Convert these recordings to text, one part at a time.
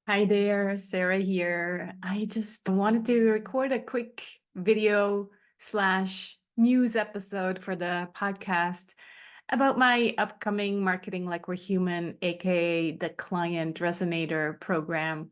Hi there, Sarah here. I just wanted to record a quick video slash news episode for the podcast about my upcoming Marketing Like We're Human, aka the Client Resonator program.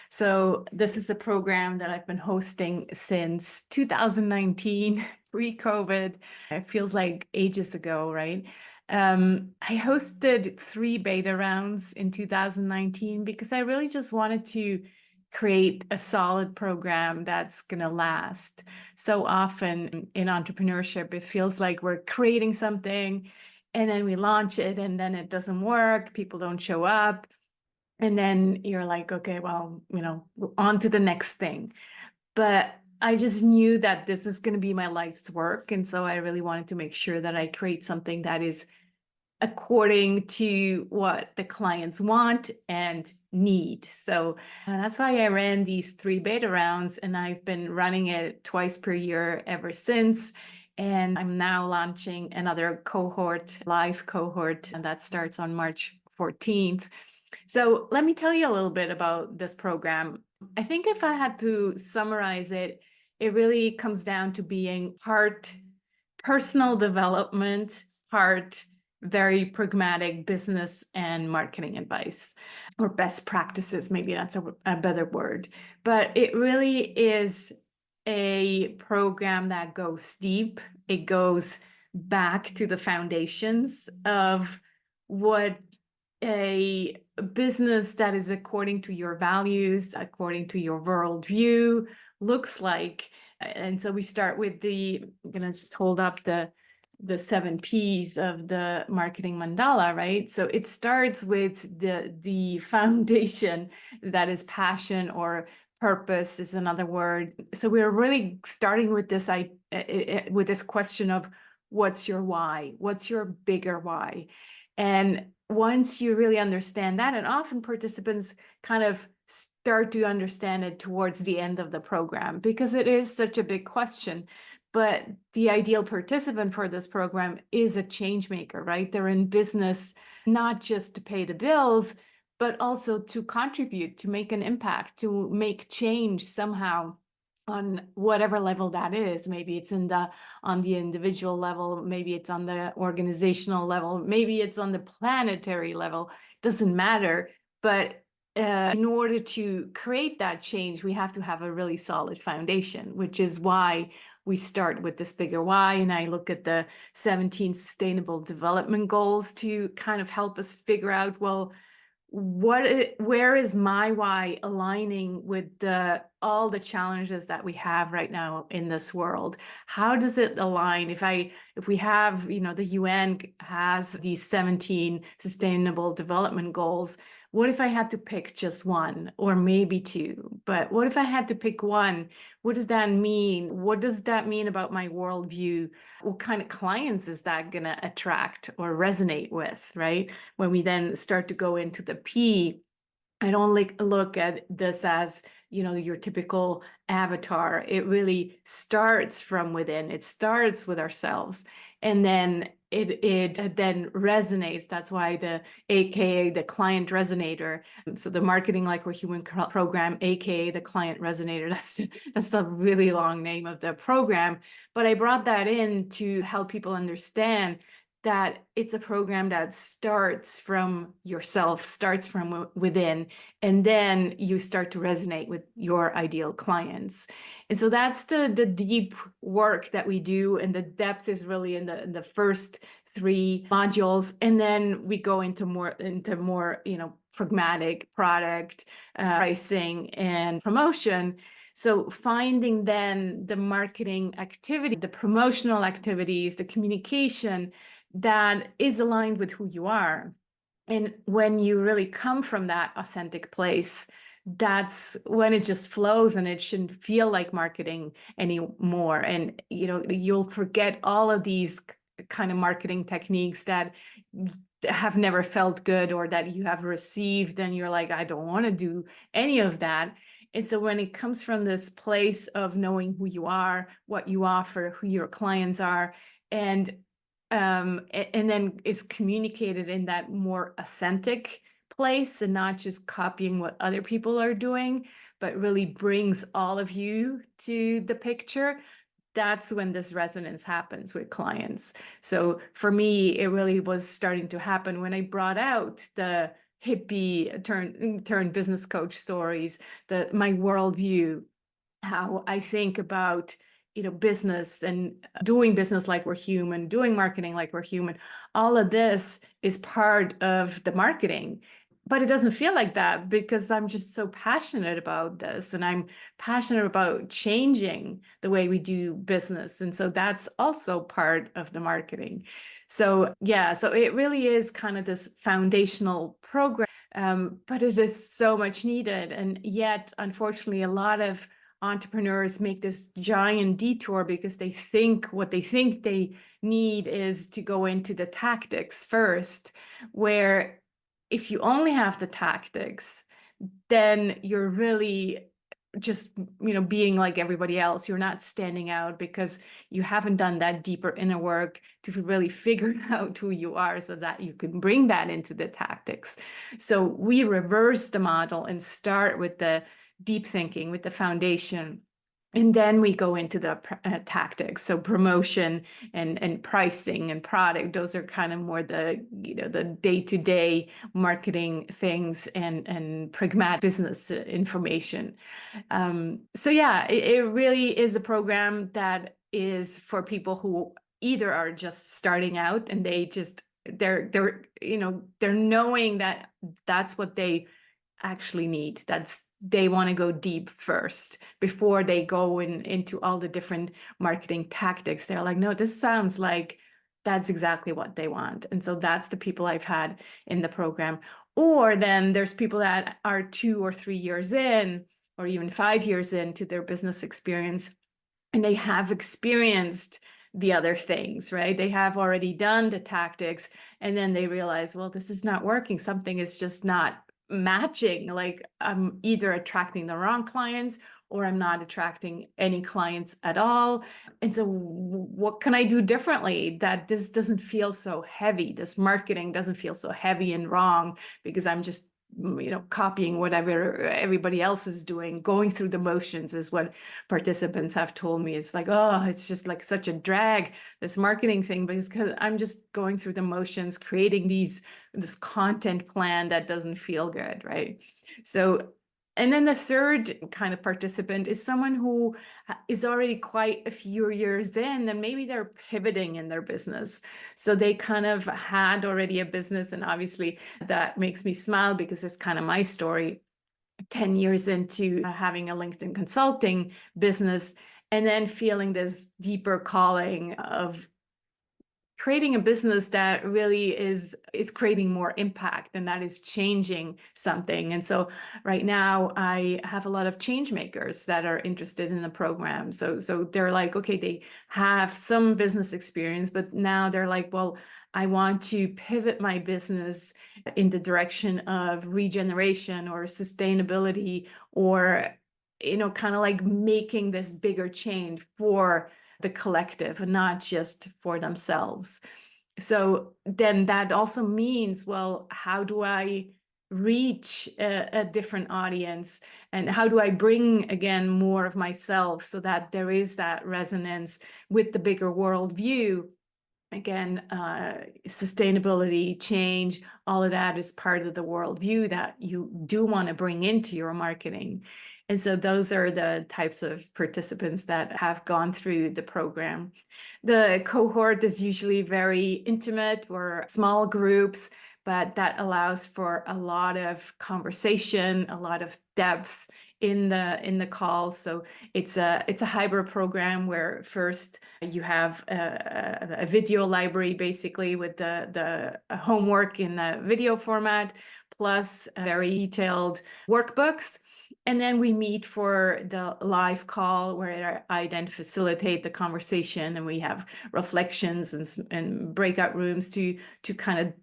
So this is a program that I've been hosting since 2019, pre-COVID. It feels like ages ago, right? I hosted 3 beta rounds in 2019 because I really just wanted to create a solid program that's going to last. So often in entrepreneurship, it feels like we're creating something and then we launch it and then it doesn't work, people don't show up. And then you're like, okay, well, on to the next thing. But I just knew that this is going to be my life's work. And so I really wanted to make sure that I create something that is according to what the clients want and need. So that's why I ran these 3 beta rounds, and I've been running it twice per year ever since. And I'm now launching another cohort, live cohort, and that starts on March 14th. So let me tell you a little bit about this program. I think if I had to summarize it, it really comes down to being part personal development, part very pragmatic business and marketing advice, or best practices. Maybe that's a better word. But it really is a program that goes deep. It goes back to the foundations of what a business that is according to your values, according to your worldview looks like. And so we start with I'm gonna just hold up the 7 P's of the marketing mandala, right? So it starts with the foundation, that is passion, or purpose is another word. So we're really starting with this question of what's your why? What's your bigger why? And once you really understand that, and often participants kind of start to understand it towards the end of the program because it is such a big question. But the ideal participant for this program is a change maker, right? They're in business not just to pay the bills, but also to contribute, to make an impact, to make change somehow on whatever level that is. Maybe it's on the individual level, maybe it's on the organizational level, maybe it's on the planetary level, doesn't matter. But in order to create that change, we have to have a really solid foundation, which is why we start with this bigger why. And I look at the 17 sustainable development goals to kind of help us figure out, well, where is my why aligning with all the challenges that we have right now in this world? How does it align? If we have, the UN has these 17 sustainable development goals, what if I had to pick just one or maybe two? But what if I had to pick one? What does that mean? What does that mean about my worldview? What kind of clients is that going to attract or resonate with, right? When we then start to go into the P, I don't look at this as, your typical avatar. It really starts from within. It starts with ourselves. And then it then resonates. That's why the AKA the Client Resonator. So the Marketing Like We're Human program, AKA the Client Resonator. That's the really long name of the program. But I brought that in to help people understand that it's a program that starts from yourself, starts from within, and then you start to resonate with your ideal clients. And so that's the deep work that we do, and the depth is really in the first 3 modules, and then we go into more pragmatic product pricing and promotion. So finding then the marketing activity, the promotional activities, the communication that is aligned with who you are. And when you really come from that authentic place, that's when it just flows, and it shouldn't feel like marketing anymore. And you'll forget all of these kind of marketing techniques that have never felt good or that you have received and you're like, I don't want to do any of that. And so when it comes from this place of knowing who you are, what you offer, who your clients are, and then is communicated in that more authentic place and not just copying what other people are doing, but really brings all of you to the picture, that's when this resonance happens with clients. So for me, it really was starting to happen when I brought out the hippie turn business coach stories, my worldview, how I think about business and doing business like we're human, doing marketing like we're human. All of this is part of the marketing. But it doesn't feel like that because I'm just so passionate about this, and I'm passionate about changing the way we do business. And so that's also part of the marketing. So yeah, so it really is kind of this foundational program, but it is so much needed. And yet, unfortunately, a lot of entrepreneurs make this giant detour because they think what they think they need is to go into the tactics first, where if you only have the tactics, then you're really just being like everybody else. You're not standing out because you haven't done that deeper inner work to really figure out who you are so that you can bring that into the tactics. So we reverse the model and start with the deep thinking, with the foundation. And then we go into the tactics. So promotion and pricing and product, those are kind of more the the day-to-day marketing things and pragmatic business information. So yeah, it really is a program that is for people who either are just starting out and they're knowing that that's what they actually need. They want to go deep first before they go into all the different marketing tactics. They're like, no, this sounds like that's exactly what they want. And so that's the people I've had in the program. Or then there's people that are 2 or 3 years in, or even 5 years into their business experience, and they have experienced the other things, right? They have already done the tactics, and then they realize, well, this is not working. Something is just not matching. Like I'm either attracting the wrong clients or I'm not attracting any clients at all. And so what can I do differently that this doesn't feel so heavy? This marketing doesn't feel so heavy and wrong because I'm just copying whatever everybody else is doing. Going through the motions is what participants have told me. It's like, oh, it's just like such a drag, this marketing thing, because I'm just going through the motions, creating this content plan that doesn't feel good, right? So, and then the third kind of participant is someone who is already quite a few years in, and maybe they're pivoting in their business. So they kind of had already a business, and obviously that makes me smile because it's kind of my story. 10 years into having a LinkedIn consulting business, and then feeling this deeper calling of creating a business that really is creating more impact, and that is changing something. And so right now I have a lot of change makers that are interested in the program. So they're like, okay, they have some business experience, but now they're like, well, I want to pivot my business in the direction of regeneration or sustainability, or kind of like making this bigger change for the collective and not just for themselves. So then that also means, well, how do I reach a different audience, and how do I bring again more of myself so that there is that resonance with the bigger worldview? Again, sustainability, change, all of that is part of the worldview that you do want to bring into your marketing. And so those are the types of participants that have gone through the program. The cohort is usually very intimate or small groups, but that allows for a lot of conversation, a lot of depth in the calls. So it's a hybrid program where first you have a video library, basically with the homework in the video format, plus very detailed workbooks. And then we meet for the live call where I then facilitate the conversation, and we have reflections and breakout rooms to kind of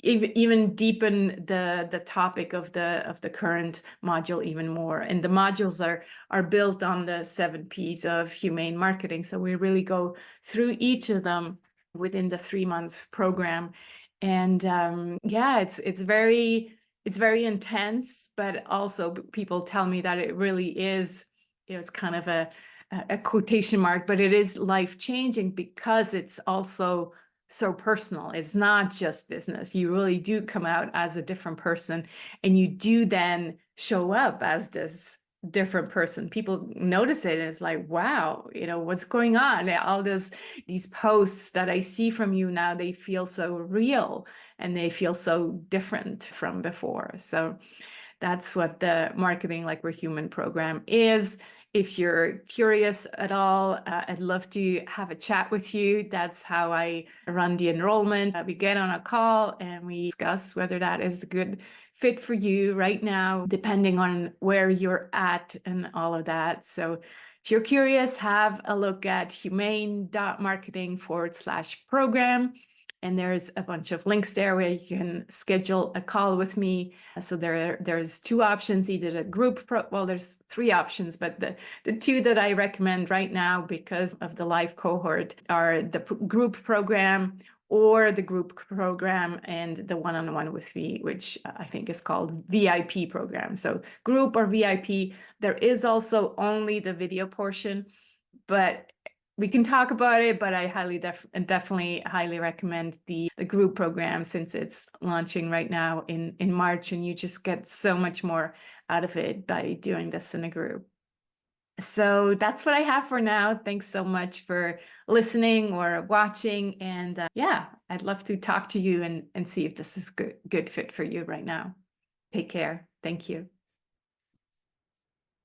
even deepen the topic of the current module even more. And the modules are built on the 7 P's of humane marketing. So we really go through each of them within the 3 months program. And yeah, it's very it's very intense, but also people tell me that it really is, it's kind of a quotation mark, but it is life-changing because it's also so personal. It's not just business. You really do come out as a different person, and you do then show up as this different person. People notice it, and it's like, wow, what's going on? All these posts that I see from you now, they feel so real and they feel so different from before. So that's what the Marketing Like We're Human program is. If you're curious at all, I'd love to have a chat with you. That's how I run the enrollment. We get on a call and we discuss whether that is a good fit for you right now, depending on where you're at and all of that. So if you're curious, have a look at humane.marketing/program. And there's a bunch of links there where you can schedule a call with me. So there's two options, either the well, there's three options, but the two that I recommend right now because of the live cohort are the group program or the group program and the one-on-one with me, which I think is called VIP program. So group or VIP. There is also only the video portion, but we can talk about it, but I definitely highly recommend the group program since it's launching right now in March, and you just get so much more out of it by doing this in a group. So that's what I have for now. Thanks so much for listening or watching. And yeah, I'd love to talk to you and see if this is good fit for you right now. Take care. Thank you.